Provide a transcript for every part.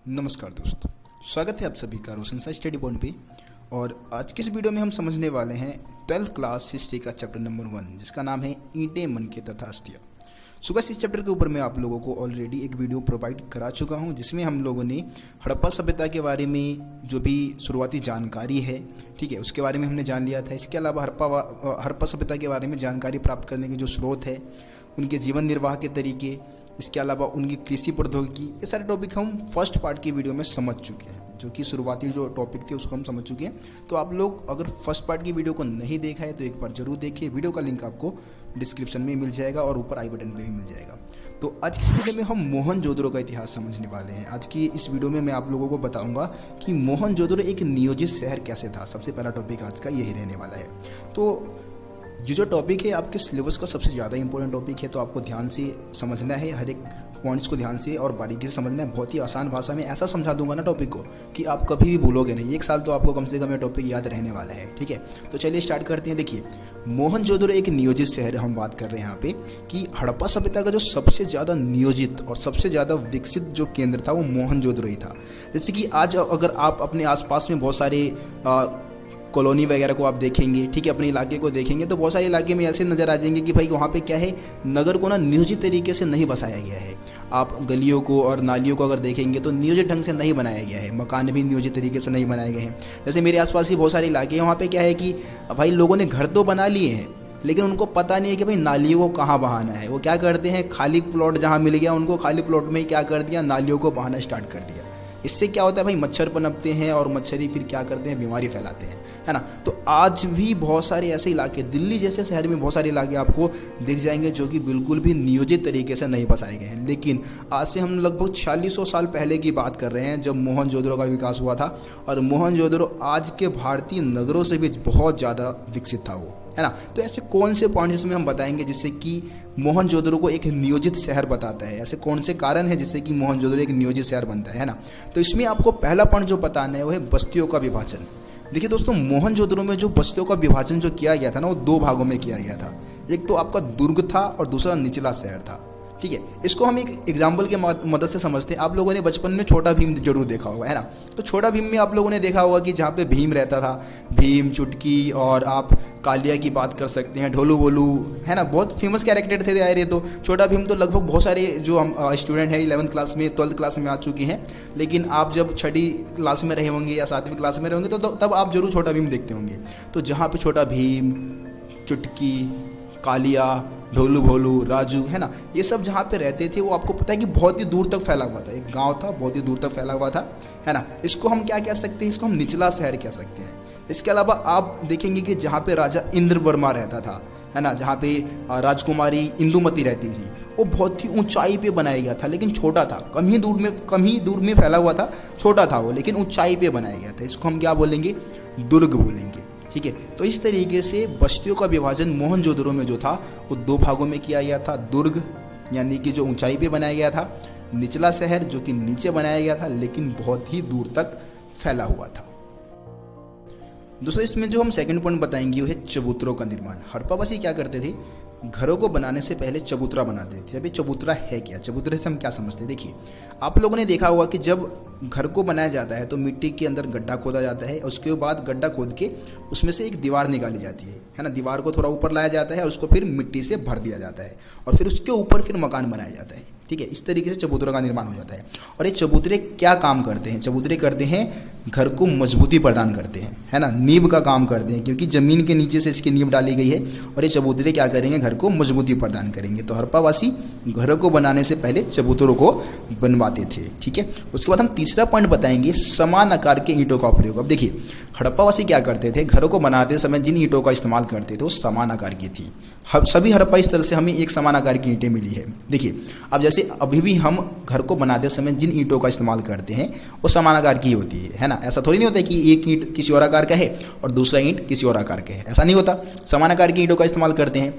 नमस्कार दोस्तों, स्वागत है आप सभी का रोशन सा स्टडी पॉइंट पे। और आज की इस वीडियो में हम समझने वाले हैं 12th क्लास हिस्ट्री का चैप्टर नंबर 1, जिसका नाम है ईंटें मन के तथा अस्थियाँ। सुबह इस चैप्टर के ऊपर मैं आप लोगों को ऑलरेडी एक वीडियो प्रोवाइड करा चुका हूं, जिसमें हम लोगों ने हड़प्पा सभ्यता के बारे में जो भी शुरुआती जानकारी है, ठीक है, उसके बारे में हमने जान लिया था। इसके अलावा हड़प्पा सभ्यता के बारे में जानकारी प्राप्त करने के जो स्रोत है, उनके जीवन निर्वाह के तरीके, इसके अलावा उनकी कृषि प्रौद्योगिकी, ये सारे टॉपिक हम फर्स्ट पार्ट की वीडियो में समझ चुके हैं। जो कि शुरुआती जो टॉपिक थे उसको हम समझ चुके हैं। तो आप लोग अगर फर्स्ट पार्ट की वीडियो को नहीं देखा है तो एक बार जरूर देखिए। वीडियो का लिंक आपको डिस्क्रिप्शन में मिल जाएगा और ऊपर आई बटन पे भी मिल जाएगा। तो आज की इस वीडियो में हम मोहनजोदड़ो का इतिहास समझने वाले हैं। आज की इस वीडियो में मैं आप लोगों को बताऊंगा कि मोहनजोदड़ो एक नियोजित शहर कैसे था। सबसे पहला टॉपिक आज का यही रहने वाला है। तो ये जो टॉपिक है आपके सिलेबस का सबसे ज़्यादा इंपॉर्टेंट टॉपिक है, तो आपको ध्यान से समझना है, हर एक पॉइंट्स को ध्यान से और बारीकी से समझना है। बहुत ही आसान भाषा में ऐसा समझा दूंगा ना टॉपिक को कि आप कभी भी भूलोगे नहीं। एक साल तो आपको कम से कम ये टॉपिक याद रहने वाला है, ठीक है। तो चलिए स्टार्ट करते हैं। देखिए, मोहनजोदड़ो एक नियोजित शहर हम बात कर रहे हैं यहाँ पे कि हड़प्पा सभ्यता का जो सबसे ज़्यादा नियोजित और सबसे ज़्यादा विकसित जो केंद्र था वो मोहनजोदड़ो ही था। जैसे कि आज अगर आप अपने आसपास में बहुत सारे कॉलोनी वगैरह को आप देखेंगे, ठीक है, अपने इलाके को देखेंगे, तो बहुत सारे इलाके में ऐसे नज़र आ जाएंगे कि भाई वहाँ पे क्या है, नगर को ना नियोजित तरीके से नहीं बसाया गया है। आप गलियों को और नालियों को अगर देखेंगे तो नियोजित ढंग से नहीं बनाया गया है। मकान भी नियोजित तरीके से नहीं बनाए गए हैं। जैसे मेरे आसपास ही बहुत सारे इलाके हैं, वहाँ पे क्या है कि भाई लोगों ने घर तो बना लिए हैं, लेकिन उनको पता नहीं है कि भाई नालियों को कहाँ बहाना है। वो क्या करते हैं, खाली प्लॉट जहाँ मिल गया उनको खाली प्लॉट में ही क्या कर दिया, नालियों को बहाना स्टार्ट कर दिया। इससे क्या होता है भाई, मच्छर पनपते हैं और मच्छर ही फिर क्या करते हैं, बीमारी फैलाते हैं, है ना। तो आज भी बहुत सारे ऐसे इलाके, दिल्ली जैसे शहर में बहुत सारे इलाके आपको दिख जाएंगे जो कि बिल्कुल भी नियोजित तरीके से नहीं बसाए गए हैं। लेकिन आज से हम लगभग 4600 साल पहले की बात कर रहे हैं, जब मोहनजोदड़ो का विकास हुआ था। और मोहनजोदड़ो आज के भारतीय नगरों से भी बहुत ज़्यादा विकसित था वो, है ना। तो ऐसे कौन से पॉइंट्स इसमें हम बताएंगे जिससे कि मोहनजोदड़ो को एक नियोजित शहर बताता है। ऐसे कौन से कारण है जिससे कि मोहनजोदड़ो एक नियोजित शहर बनता है ना। तो इसमें आपको पहला पॉइंट जो बताना है वो है बस्तियों का विभाजन। देखिए दोस्तों, मोहनजोदड़ो में जो बस्तियों का विभाजन जो किया गया था ना, वो 2 भागों में किया गया था। एक तो आपका दुर्ग था और दूसरा निचला शहर था, ठीक है। इसको हम एक एग्जाम्पल के मदद से समझते हैं। आप लोगों ने बचपन में छोटा भीम जरूर देखा होगा, है ना। तो छोटा भीम में आप लोगों ने देखा होगा कि जहाँ पे भीम रहता था, भीम, चुटकी, और आप कालिया की बात कर सकते हैं, ढोलू बोलू, है ना, बहुत फेमस कैरेक्टर थे यार ये। तो छोटा भीम तो लगभग बहुत सारे जो हम स्टूडेंट हैं 11th क्लास में, 12th क्लास में आ चुके हैं। लेकिन आप जब 6ठी क्लास में रहे होंगे या 7वीं क्लास में रहे होंगे तो तब आप जरूर छोटा भीम देखते होंगे। तो जहाँ पे छोटा भीम, चुटकी, कालिया, ढोलू भोलू, राजू, है ना, ये सब जहाँ पे रहते थे वो आपको पता है कि बहुत ही दूर तक फैला हुआ था। एक गांव था, बहुत ही दूर तक फैला हुआ था, है ना। इसको हम क्या कह सकते हैं, इसको हम निचला शहर कह सकते हैं। इसके अलावा आप देखेंगे कि जहाँ पे राजा इंद्रवर्मा रहता था, है ना, जहाँ पे राजकुमारी इंदुमती रहती थी, वो बहुत ही ऊंचाई पे बनाया गया था, लेकिन छोटा था, कम ही दूर में फैला हुआ था, छोटा था वो, लेकिन ऊंचाई पे बनाया गया था। इसको हम क्या बोलेंगे, दुर्ग बोलेंगे, ठीक है। तो इस तरीके से बस्तियों का विभाजन मोहनजोदड़ो में जो था वो 2 भागों में किया गया था। दुर्ग यानी कि जो ऊंचाई पे बनाया गया था, निचला शहर जो कि नीचे बनाया गया था लेकिन बहुत ही दूर तक फैला हुआ था। दोस्तों, इसमें जो हम सेकंड पॉइंट बताएंगे वो है चबूतरों का निर्माण। हड़प्पावासी क्या करते थे, घरों को बनाने से पहले चबूतरा बनाते थे। अभी चबूतरा है क्या, चबूतरे से हम क्या समझते हैं। देखिए, आप लोगों ने देखा होगा कि जब घर को बनाया जाता है तो मिट्टी के अंदर गड्ढा खोदा जाता है, उसके बाद गड्ढा खोद के उसमें से एक दीवार निकाली जाती है ना। दीवार को थोड़ा ऊपर लाया जाता है, उसको फिर मिट्टी से भर दिया जाता है और फिर उसके ऊपर फिर मकान बनाया जाता है, ठीक है। इस तरीके से चबूतरों का निर्माण हो जाता है। और ये चबूतरे क्या काम करते हैं, चबूतरे करते हैं घर को मजबूती प्रदान करते हैं, है ना, नींव का काम करते हैं, क्योंकि जमीन के नीचे से इसकी नींव डाली गई है और ये चबूतरे क्या करेंगे, घर को मजबूती प्रदान करेंगे। तो हड़प्पावासी घरों को बनाने से पहले चबूतरों को बनवाते थे, ठीक है। उसके बाद हम तीसरा पॉइंट बताएंगे, समान आकार के ईंटों का उपयोग। अब देखिए, हड़प्पावासी क्या करते थे, घरों को बनाते समय जिन ईंटों का इस्तेमाल करते थे वो समान आकार की थी। सभी हड़प्पा स्थल से हमें एक समान आकार की ईंटें मिली है। देखिए, अब जैसे अभी भी हम घर को बनाते समय जिन ईंटों का इस्तेमाल करते हैं वो समान आकार की होती है ना। ऐसा थोड़ी नहीं होता है कि एक ईंट किसी और आकार का है और दूसरा ईंट किसी और आकार का है, ऐसा नहीं होता। समान आकार की ईंटों का इस्तेमाल करते हैं।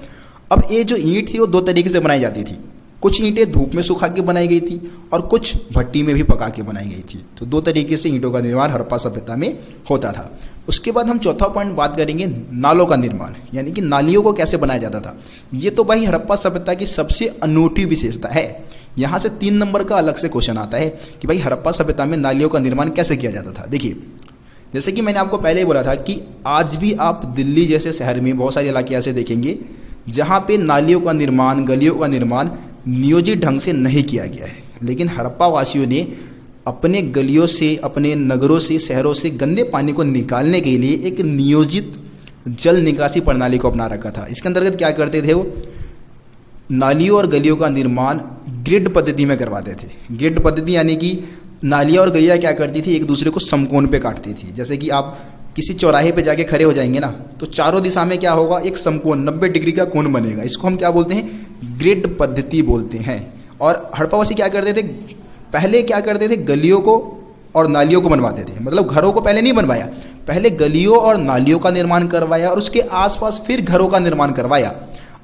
अब ये जो ईंट थी वो 2 तरीके से बनाई जाती थी, कुछ ईंटें धूप में सुखा के बनाई गई थी और कुछ भट्टी में भी पका के बनाई गई थी। तो दो तरीके से ईंटों का निर्माण हड़प्पा सभ्यता में होता था। उसके बाद हम चौथा पॉइंट बात करेंगे नालों का निर्माण, यानी कि नालियों को कैसे बनाया जाता था। ये तो भाई हड़प्पा सभ्यता की सबसे अनूठी विशेषता है। यहाँ से 3 नंबर का अलग से क्वेश्चन आता है कि भाई हड़प्पा सभ्यता में नालियों का निर्माण कैसे किया जाता था। देखिए, जैसे कि मैंने आपको पहले ही बोला था कि आज भी आप दिल्ली जैसे शहर में बहुत सारे इलाके ऐसे देखेंगे जहाँ पे नालियों का निर्माण, गलियों का निर्माण नियोजित ढंग से नहीं किया गया है। लेकिन हड़प्पा वासियों ने अपने गलियों से, अपने नगरों से, शहरों से गंदे पानी को निकालने के लिए एक नियोजित जल निकासी प्रणाली को अपना रखा था। इसके अंतर्गत क्या करते थे वो, नालियों और गलियों का निर्माण ग्रिड पद्धति में करवाते थे। ग्रिड पद्धति यानी कि नालियाँ और गलियाँ क्या करती थी, एक दूसरे को समकोण पे काटती थी। जैसे कि आप किसी चौराहे पे जाके खड़े हो जाएंगे ना, तो चारों दिशा में क्या होगा, एक समकोण 90 डिग्री का कोण बनेगा। इसको हम क्या बोलते हैं, ग्रिड पद्धति बोलते हैं। और हड़प्पावासी क्या करते थे, पहले क्या करते थे, गलियों को और नालियों को बनवाते थे। मतलब घरों को पहले नहीं बनवाया, पहले गलियों और नालियों का निर्माण करवाया और उसके आसपास फिर घरों का निर्माण करवाया।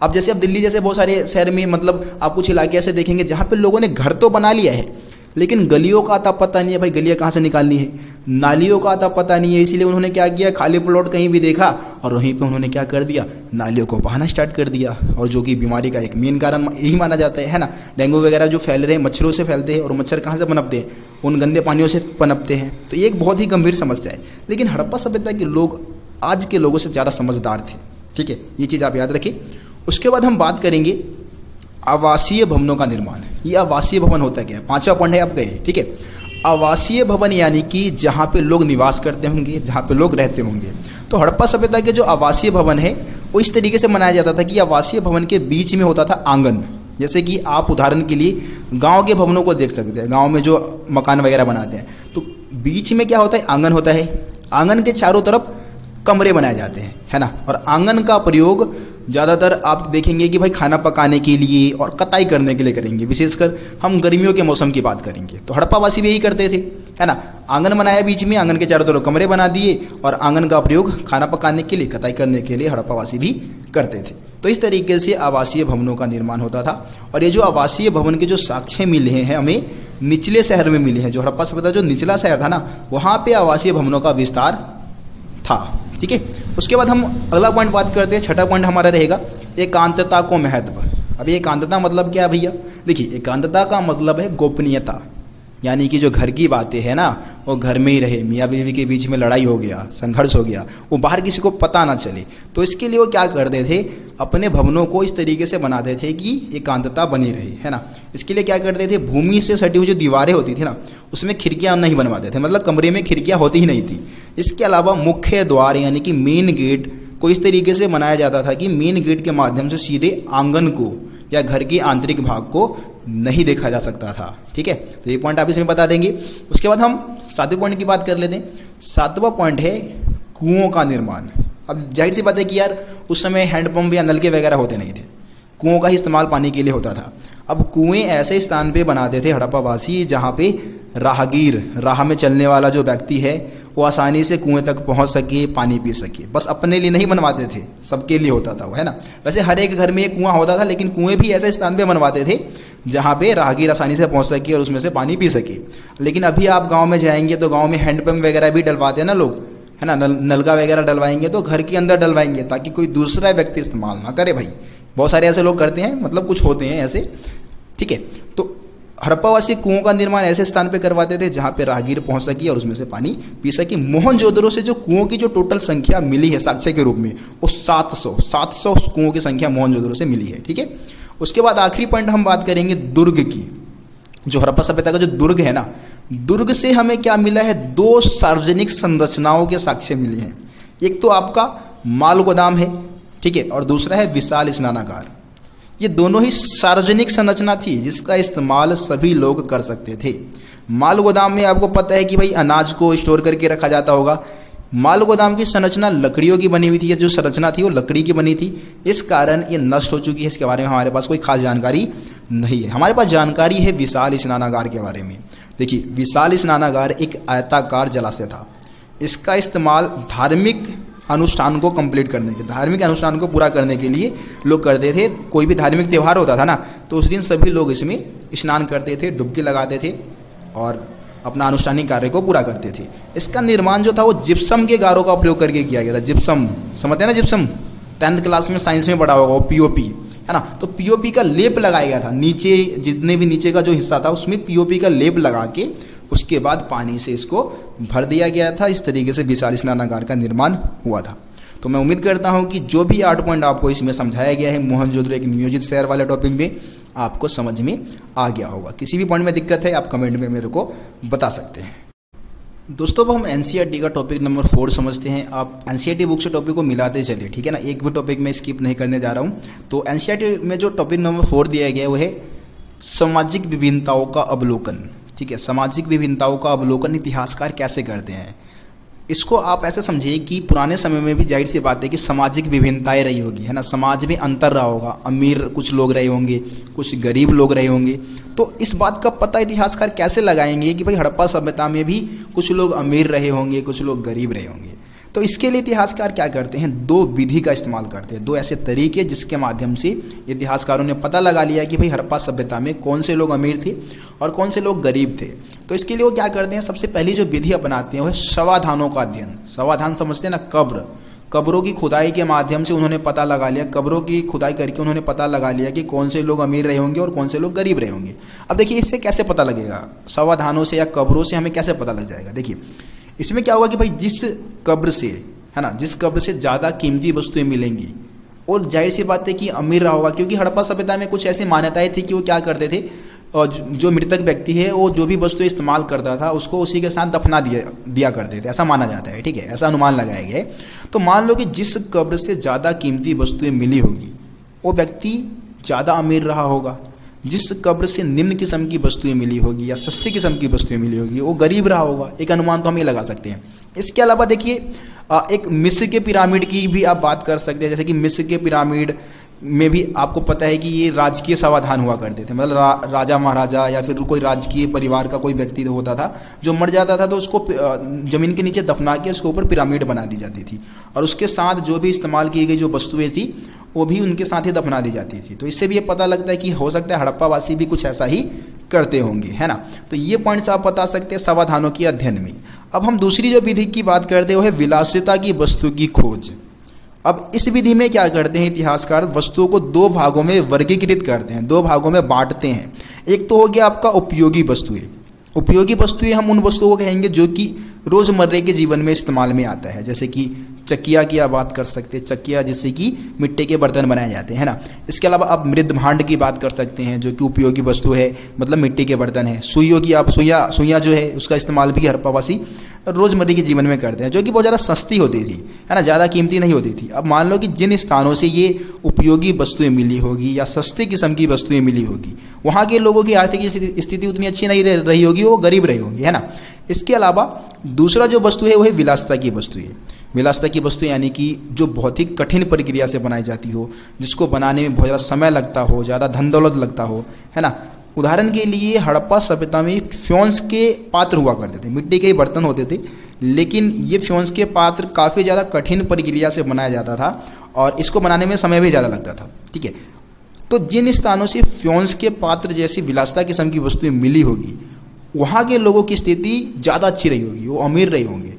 अब जैसे अब दिल्ली जैसे बहुत सारे शहर में, मतलब आप कुछ इलाके ऐसे देखेंगे जहाँ पे लोगों ने घर तो बना लिया है, लेकिन गलियों का आता पता नहीं है भाई, गलियाँ कहाँ से निकालनी है, नालियों का आता पता नहीं है। इसीलिए उन्होंने क्या किया, खाली प्लॉट कहीं भी देखा और वहीं पे उन्होंने क्या कर दिया, नालियों को बहाना स्टार्ट कर दिया। और जो कि बीमारी का एक मेन कारण यही माना जाता है ना। डेंगू वगैरह जो फैल रहे हैं मच्छरों से फैलते हैं, और मच्छर कहाँ से पनपते हैं, उन गंदे पानियों से पनपते हैं। तो ये एक बहुत ही गंभीर समस्या है। लेकिन हड़प्पा सभ्यता के लोग आज के लोगों से ज़्यादा समझदार थे, ठीक है, ये चीज़ आप याद रखिए। उसके बाद हम बात करेंगे आवासीय भवनों का निर्माण। ये आवासीय भवन होता क्या है, 5वां पॉइंट है आपका ये, ठीक है। आवासीय भवन यानी कि जहाँ पे लोग निवास करते होंगे, जहाँ पे लोग रहते होंगे। तो हड़प्पा सभ्यता के जो आवासीय भवन है वो इस तरीके से बनाया जाता था कि आवासीय भवन के बीच में होता था आंगन। जैसे कि आप उदाहरण के लिए गांव के भवनों को देख सकते हैं, गांव में जो मकान वगैरह बनाते हैं तो बीच में क्या होता है, आंगन होता है। आंगन के चारों तरफ कमरे बनाए जाते हैं, है ना। और आंगन का प्रयोग ज़्यादातर आप देखेंगे कि भाई खाना पकाने के लिए और कटाई करने के लिए करेंगे। विशेषकर हम गर्मियों के मौसम की बात करेंगे तो हड़प्पावासी भी यही करते थे, है ना। आंगन बनाया बीच में, आंगन के चारों तरफ कमरे बना दिए और आंगन का प्रयोग खाना पकाने के लिए, कटाई करने के लिए हड़प्पावासी भी करते थे। तो इस तरीके से आवासीय भवनों का निर्माण होता था। और ये जो आवासीय भवन के जो साक्ष्य मिले हैं हमें निचले शहर में मिले हैं। जो हड़प्पा सभ्यता जो निचला शहर था ना, वहाँ पे आवासीय भवनों का विस्तार था, ठीक है। उसके बाद हम अगला पॉइंट बात करते हैं। छठा पॉइंट हमारा रहेगा एकांतता को महत्व। अब एकांतता मतलब क्या है भैया, देखिए एकांतता का मतलब है गोपनीयता, यानी कि जो घर की बातें हैं ना वो घर में ही रहे। मियाँ बीवी के बीच में लड़ाई हो गया, संघर्ष हो गया, वो बाहर किसी को पता ना चले। तो इसके लिए वो क्या करते थे, अपने भवनों को इस तरीके से बनाते थे कि एकांतता बनी रहे, है ना। इसके लिए क्या करते थे, भूमि से सटी हुई जो दीवारें होती थी ना उसमें खिड़कियाँ नहीं बनवाते थे, मतलब कमरे में खिड़कियाँ होती ही नहीं थी। इसके अलावा मुख्य द्वार यानी कि मेन गेट को इस तरीके से बनाया जाता था कि मेन गेट के माध्यम से सीधे आंगन को या घर के आंतरिक भाग को नहीं देखा जा सकता था, ठीक है। तो ये पॉइंट आप इसमें बता देंगे। उसके बाद हम 7वें पॉइंट की बात कर लेते हैं। 7वां पॉइंट है कुओं का निर्माण। अब जाहिर सी बात है कि यार उस समय हैंडपंप या नलके वगैरह होते नहीं थे, कुओं का ही इस्तेमाल पानी के लिए होता था। अब कुएं ऐसे स्थान पे बनाते थे हड़प्पावासी जहाँ पे राहगीर, राह में चलने वाला जो व्यक्ति है वो आसानी से कुएं तक पहुँच सके, पानी पी सके। बस अपने लिए नहीं बनवाते थे, सबके लिए होता था वो, है ना। वैसे हर एक घर में एक कुआं होता था, लेकिन कुएं भी ऐसे स्थान पे बनवाते थे जहाँ पे राहगीर आसानी से पहुँच सके और उसमें से पानी पी सके। लेकिन अभी आप गाँव में जाएंगे तो गाँव में हैंडपम्प वगैरह भी डलवाते हैं ना लोग, है ना। नलका वगैरह डलवाएंगे तो घर के अंदर डलवाएंगे ताकि कोई दूसरा व्यक्ति इस्तेमाल ना करे भाई। बहुत सारे ऐसे लोग करते हैं, मतलब कुछ होते हैं ऐसे, ठीक है। तो हड़प्पावासी कुओं का निर्माण ऐसे स्थान पे करवाते थे जहाँ पे राहगीर पहुँच सके और उसमें से पानी पी सके। मोहनजोदड़ो से जो कुओं की जो टोटल संख्या मिली है साक्ष्य के रूप में वो 700 कुओं की संख्या मोहनजोदड़ो से मिली है, ठीक है। उसके बाद आखिरी पॉइंट हम बात करेंगे दुर्ग की। जो हड़प्पा सभ्यता का जो दुर्ग है ना, दुर्ग से हमें क्या मिला है, 2 सार्वजनिक संरचनाओं के साक्ष्य मिले हैं। एक तो आपका माल गोदाम है, ठीक है, और दूसरा है विशाल स्नानागार। ये दोनों ही सार्वजनिक संरचना थी जिसका इस्तेमाल सभी लोग कर सकते थे। माल गोदाम में आपको पता है कि भाई अनाज को स्टोर करके रखा जाता होगा। माल गोदाम की संरचना लकड़ियों की बनी हुई थी, जो संरचना थी वो लकड़ी की बनी थी, इस कारण ये नष्ट हो चुकी है। इसके बारे में हमारे पास कोई खास जानकारी नहीं है। हमारे पास जानकारी है विशाल स्नानागार के बारे में। देखिए, विशाल स्नानागार एक आयताकार जलाशय था। इसका इस्तेमाल धार्मिक अनुष्ठान को कंप्लीट करने के, धार्मिक अनुष्ठान को पूरा करने के लिए लोग करते थे। कोई भी धार्मिक त्यौहार होता था ना, तो उस दिन सभी लोग इसमें स्नान करते थे, डुबकी लगाते थे और अपना अनुष्ठानिक कार्य को पूरा करते थे। इसका निर्माण जो था वो जिप्सम के गारों का उपयोग करके किया गया था। जिप्सम समझते हैं ना, जिप्सम 10th क्लास में साइंस में पढ़ा होगा, वो पीओपी है ना। तो पीओपी का लेप लगाया गया था नीचे, जितने भी नीचे का जो हिस्सा था उसमें पीओपी का लेप लगा के उसके बाद पानी से इसको भर दिया गया था। इस तरीके से विशाल स्नानागार का निर्माण हुआ था। तो मैं उम्मीद करता हूं कि जो भी 8 पॉइंट आपको इसमें समझाया गया है मोहनजोदड़ो एक नियोजित शहर वाले टॉपिक में, आपको समझ में आ गया होगा। किसी भी पॉइंट में दिक्कत है आप कमेंट में मेरे को बता सकते हैं। दोस्तों अब हम एनसीईआरटी का टॉपिक नंबर 4 समझते हैं। आप एनसीईआरटी बुक से टॉपिक को मिलाते चलिए, ठीक है ना, एक भी टॉपिक में स्किप नहीं करने जा रहा हूँ। तो एनसीईआरटी में जो टॉपिक नंबर 4 दिया गया है वो है सामाजिक विभिन्नताओं का अवलोकन। ठीक है, सामाजिक विभिन्नताओं का अवलोकन इतिहासकार कैसे करते हैं। इसको आप ऐसे समझिए कि पुराने समय में भी जाहिर सी बात है कि सामाजिक विभिन्नताएं रही होगी, है ना, समाज में अंतर रहा होगा, अमीर कुछ लोग रहे होंगे, कुछ गरीब लोग रहे होंगे। तो इस बात का पता इतिहासकार कैसे लगाएंगे कि भाई हड़प्पा सभ्यता में भी कुछ लोग अमीर रहे होंगे, कुछ लोग गरीब रहे होंगे। तो इसके लिए इतिहासकार क्या करते हैं, 2 विधि का इस्तेमाल करते हैं, 2 ऐसे तरीके जिसके माध्यम से इतिहासकारों ने पता लगा लिया कि भाई हड़प्पा सभ्यता में कौन से लोग अमीर थे और कौन से लोग गरीब थे। तो इसके लिए वो क्या करते हैं, सबसे पहली जो विधि अपनाते हैं वो है शवाधानों का अध्ययन। शवाधान समझते हैं ना, कब्रों की खुदाई के माध्यम से उन्होंने पता लगा लिया, कब्रों की खुदाई करके उन्होंने पता लगा लिया कि कौन से लोग अमीर रहे होंगे और कौन से लोग गरीब रहे होंगे। अब देखिए इससे कैसे पता लगेगा, शवाधानों से या कब्रों से हमें कैसे पता लग जाएगा। देखिए इसमें क्या होगा कि भाई जिस कब्र से, है ना, जिस कब्र से ज़्यादा कीमती वस्तुएं मिलेंगी, और जाहिर सी बात है कि अमीर रहा होगा, क्योंकि हड़प्पा सभ्यता में कुछ ऐसी मान्यताएं थी कि वो क्या करते थे, और जो मृतक व्यक्ति है वो जो भी वस्तु इस्तेमाल करता था उसको उसी के साथ दफना दिया करते थे, ऐसा माना जाता है। ठीक है, ऐसा अनुमान लगाया गया है। तो मान लो कि जिस कब्र से ज़्यादा कीमती वस्तुएं मिली होगी वो व्यक्ति ज़्यादा अमीर रहा होगा, जिस कब्र से निम्न किस्म की वस्तुएं मिली होगी या सस्ती किस्म की वस्तुएं मिली होगी वो गरीब रहा होगा। एक अनुमान तो हम ये लगा सकते हैं। इसके अलावा देखिए एक मिस्र के पिरामिड की भी आप बात कर सकते हैं। जैसे कि मिस्र के पिरामिड में भी आपको पता है कि ये राजकीय समाधान हुआ करते थे, मतलब राजा महाराजा या फिर कोई राजकीय परिवार का कोई व्यक्ति होता था जो मर जाता था तो उसको जमीन के नीचे दफना के उसके ऊपर पिरामिड बना दी जाती थी, और उसके साथ जो भी इस्तेमाल की गई जो वस्तुएं थी वो भी उनके साथ ही दफना दी जाती थी। तो इससे भी ये पता लगता है कि हो सकता है हड़प्पा वासी भी कुछ ऐसा ही करते होंगे, है ना। तो ये पॉइंट्स आप बता सकते हैं समाधानों के अध्ययन में। अब हम दूसरी जो विधि की बात करते हैं वो है विलासिता की वस्तु की खोज। अब इस विधि में क्या करते हैं इतिहासकार, वस्तुओं को 2 भागों में वर्गीकृत करते हैं, 2 भागों में बांटते हैं। एक तो हो गया आपका उपयोगी वस्तुएं। उपयोगी वस्तुएं हम उन वस्तुओं को कहेंगे जो कि रोजमर्रे के जीवन में इस्तेमाल में आता है, जैसे कि चकिया की आप बात कर सकते हैं, चकिया जिससे कि मिट्टी के बर्तन बनाए जाते हैं, है ना। इसके अलावा आप मृद भांड की बात कर सकते हैं जो कि उपयोगी वस्तु है, मतलब मिट्टी के बर्तन है। सुइयों की आप सुइयाँ जो है उसका इस्तेमाल भी हड़प्पावासी रोजमर्रे के जीवन में करते हैं, जो कि बहुत ज़्यादा सस्ती होती थी, है ना, ज़्यादा कीमती नहीं होती थी। अब मान लो कि जिन स्थानों से ये उपयोगी वस्तुएं मिली होगी या सस्ती किस्म की वस्तुएं मिली होगी वहाँ के लोगों की आर्थिक स्थिति उतनी अच्छी नहीं रही होगी, वो गरीब रही होंगी, है ना। इसके अलावा दूसरा जो वस्तु है वो है विलासिता की वस्तुएं। विलासिता की वस्तुएं यानी कि जो बहुत ही कठिन प्रक्रिया से बनाई जाती हो, जिसको बनाने में बहुत ज़्यादा समय लगता हो, ज़्यादा धन दौलत लगता हो, है ना। उदाहरण के लिए हड़प्पा सभ्यता में फ्योंस के पात्र हुआ करते थे, मिट्टी के ही बर्तन होते थे, लेकिन ये फ्योंस के पात्र काफ़ी ज़्यादा कठिन प्रक्रिया से बनाया जाता था और इसको बनाने में समय भी ज़्यादा लगता था। ठीक है, तो जिन स्थानों से फ्योंस के पात्र जैसी विलासिता किस्म की वस्तुएं मिली होगी वहाँ के लोगों की स्थिति ज़्यादा अच्छी रही होगी, वो अमीर रहे होंगे।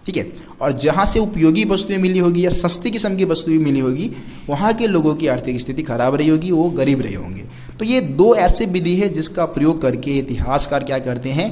ठीक है, और जहाँ से उपयोगी वस्तुएं मिली होगी या सस्ती किस्म की वस्तुएं मिली होगी वहाँ के लोगों की आर्थिक स्थिति खराब रही होगी, वो गरीब रहे होंगे। तो ये 2 ऐसे विधि है जिसका प्रयोग करके इतिहासकार क्या करते हैं,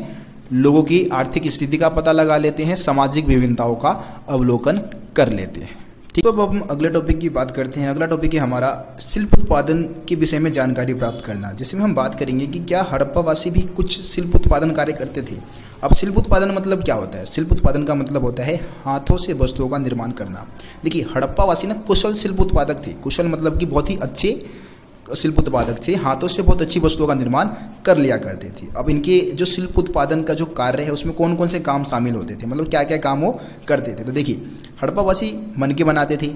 लोगों की आर्थिक स्थिति का पता लगा लेते हैं, सामाजिक विभिन्नताओं का अवलोकन कर लेते हैं। ठीक, तो अब हम अगले टॉपिक की बात करते हैं। अगला टॉपिक है हमारा शिल्प उत्पादन के विषय में जानकारी प्राप्त करना, जिसमें हम बात करेंगे कि क्या हड़प्पावासी भी कुछ शिल्प उत्पादन कार्य करते थे। अब शिल्प उत्पादन मतलब क्या होता है, शिल्प उत्पादन का मतलब होता है हाथों से वस्तुओं का निर्माण करना। देखिए हड़प्पावासी ना कुशल शिल्प उत्पादक थे, कुशल मतलब कि बहुत ही अच्छे शिल्प उत्पादक थे, हाथों से बहुत अच्छी वस्तुओं का निर्माण कर लिया करते थे। अब इनके जो शिल्प उत्पादन का जो कार्य है उसमें कौन कौन से काम शामिल होते थे, मतलब क्या क्या काम वो करते थे। तो देखिए हड़प्पावासी मनके बनाते थे,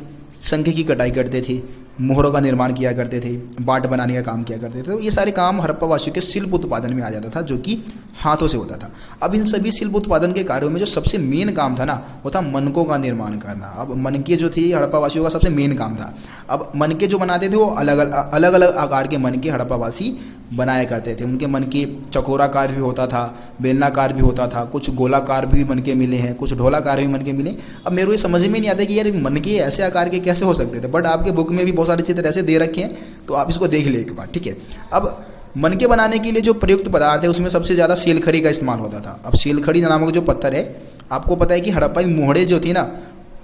शंख की कटाई करते थे, मोहरों का निर्माण किया करते थे, बाट बनाने का काम किया करते थे। तो ये सारे काम हड़प्पा वासियों के शिल्प उत्पादन में आ जाता था, जो कि हाथों से होता था। अब इन सभी शिल्प उत्पादन के कार्यों में जो सबसे मेन काम था ना, वो था मनकों का निर्माण करना। अब मनके जो थी हड़प्पा वासियों का सबसे मेन काम था। अब मनके जो बनाते थे वो अलग अलग आकार के मनके हड़प्पा वासी बनाया करते थे। उनके मनके चकोराकार भी होता था, बेलनाकार भी होता था, कुछ गोलाकार भी मनके मिले हैं, कुछ ढोलाकार भी मनके मिले। अब मेरे को ये समझ में नहीं आता कि यार मनके ऐसे आकार के कैसे हो सकते थे, बट आपके बुक में भी बहुत सारे चित्र ऐसे दे रखे हैं, तो आप इसको देख ले एक बार, ठीक है। अब मनके बनाने के लिए जो प्रयुक्त पदार्थ है उसमें सबसे ज़्यादा सेलखड़ी का इस्तेमाल होता था। अब सेलखड़ी नामक जो पत्थर है, आपको पता है कि हड़प्पा की मोहड़े जो थी ना,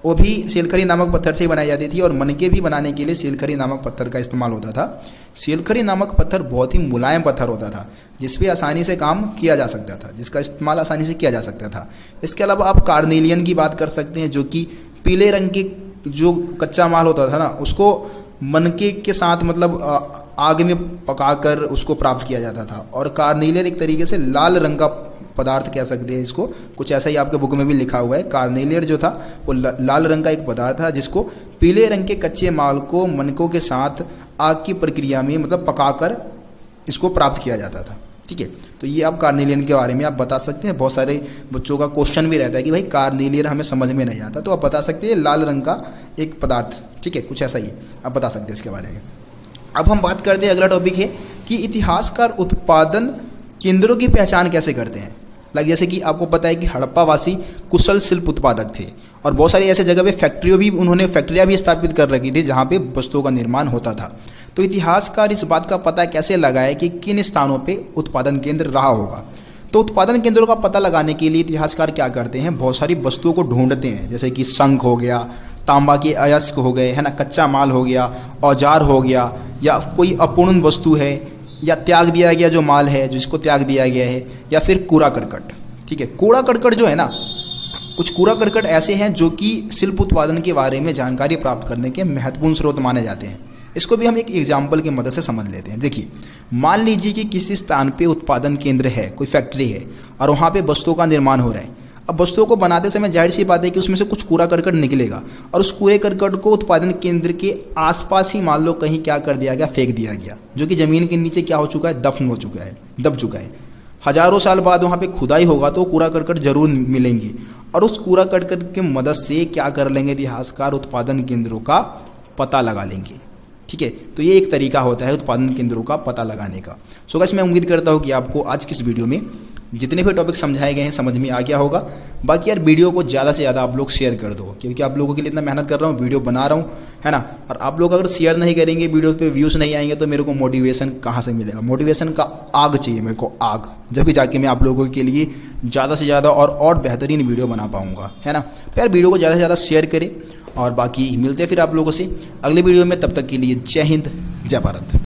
वो भी सेलखड़ी नामक पत्थर से ही बनाई जाती थी, और मनके भी बनाने के लिए सेलखड़ी नामक पत्थर का इस्तेमाल होता था। सेलखड़ी नामक पत्थर बहुत ही मुलायम पत्थर होता था, जिस पे आसानी से काम किया जा सकता था, जिसका इस्तेमाल आसानी से किया जा सकता था। इसके अलावा आप कार्नेलियन की बात कर सकते हैं, जो कि पीले रंग के जो कच्चा माल होता था ना, उसको मनके के साथ मतलब आग में पकाकर उसको प्राप्त किया जाता था। और कार्नेलियन एक तरीके से लाल रंग का पदार्थ कह सकते हैं इसको, कुछ ऐसा ही आपके बुक में भी लिखा हुआ है। कार्नेलियर जो था वो लाल रंग का एक पदार्थ था, जिसको पीले रंग के कच्चे माल को मनकों के साथ आग की प्रक्रिया में मतलब पकाकर इसको प्राप्त किया जाता था, ठीक है। तो ये आप कार्नेलियन के बारे में आप बता सकते हैं। बहुत सारे बच्चों का क्वेश्चन भी रहता है कि भाई कार्नेलियर हमें समझ में नहीं आता, तो आप बता सकते हैं लाल रंग का एक पदार्थ, ठीक है, कुछ ऐसा ही आप बता सकते हैं इसके बारे में। अब हम बात करते हैं, अगला टॉपिक है कि इतिहासकार उत्पादन केंद्रों की पहचान कैसे करते हैं। जैसे कि आपको पता है कि हड़प्पा वासी कुशल शिल्प उत्पादक थे, और बहुत सारी ऐसे जगह पे फैक्ट्रियाँ भी स्थापित कर रखी थी जहाँ पे वस्तुओं का निर्माण होता था। तो इतिहासकार इस बात का पता कैसे लगाए कि किन स्थानों पे उत्पादन केंद्र रहा होगा। तो उत्पादन केंद्रों का पता लगाने के लिए इतिहासकार क्या करते हैं, बहुत सारी वस्तुओं को ढूंढते हैं, जैसे कि शंख हो गया, तांबा के अयस्क हो गए, है ना, कच्चा माल हो गया, औजार हो गया, या कोई अपूर्ण वस्तु है, या त्याग दिया गया जो माल है जिसको त्याग दिया गया है, या फिर कूड़ा करकट, ठीक है। कूड़ा करकट जो है ना, कुछ कूड़ा करकट ऐसे हैं जो कि शिल्प उत्पादन के बारे में जानकारी प्राप्त करने के महत्वपूर्ण स्रोत माने जाते हैं। इसको भी हम एक एग्जाम्पल की मदद से समझ लेते हैं। देखिए, मान लीजिए कि किसी स्थान पे उत्पादन केंद्र है, कोई फैक्ट्री है, और वहाँ पे वस्तुओं का निर्माण हो रहा है। अब वस्तुओं को बनाते समय जाहिर सी बात है कि उसमें से कुछ कूड़ा करकट निकलेगा, और उस कूड़े करकट को उत्पादन केंद्र के आसपास ही मान लो कहीं क्या कर दिया गया, फेंक दिया गया, जो कि ज़मीन के नीचे क्या हो चुका है, दफन हो चुका है, दब चुका है। हजारों साल बाद वहाँ पे खुदाई होगा तो कूड़ा करकट जरूर मिलेंगे, और उस कूड़ा करकट की मदद से क्या कर लेंगे इतिहासकार, उत्पादन केंद्रों का पता लगा लेंगे, ठीक है। तो ये एक तरीका होता है उत्पादन केंद्रों का पता लगाने का। सो गाइस, मैं उम्मीद करता हूँ कि आपको आज की इस वीडियो में जितने भी टॉपिक समझाए गए हैं समझ में आ गया होगा। बाकी यार वीडियो को ज़्यादा से ज़्यादा आप लोग शेयर कर दो, क्योंकि आप लोगों के लिए इतना मेहनत कर रहा हूँ, वीडियो बना रहा हूँ, है ना। और आप लोग अगर शेयर नहीं करेंगे, वीडियो पे व्यूज़ नहीं आएंगे, तो मेरे को मोटिवेशन कहाँ से मिलेगा। मोटिवेशन का आग चाहिए मेरे को, आग, जब भी जाके मैं आप लोगों के लिए ज़्यादा से ज़्यादा और बेहतरीन वीडियो बना पाऊँगा, है ना। तो यार वीडियो को ज़्यादा से ज़्यादा शेयर करें, और बाकी मिलते हैं फिर आप लोगों से अगले वीडियो में। तब तक के लिए जय हिंद, जय भारत।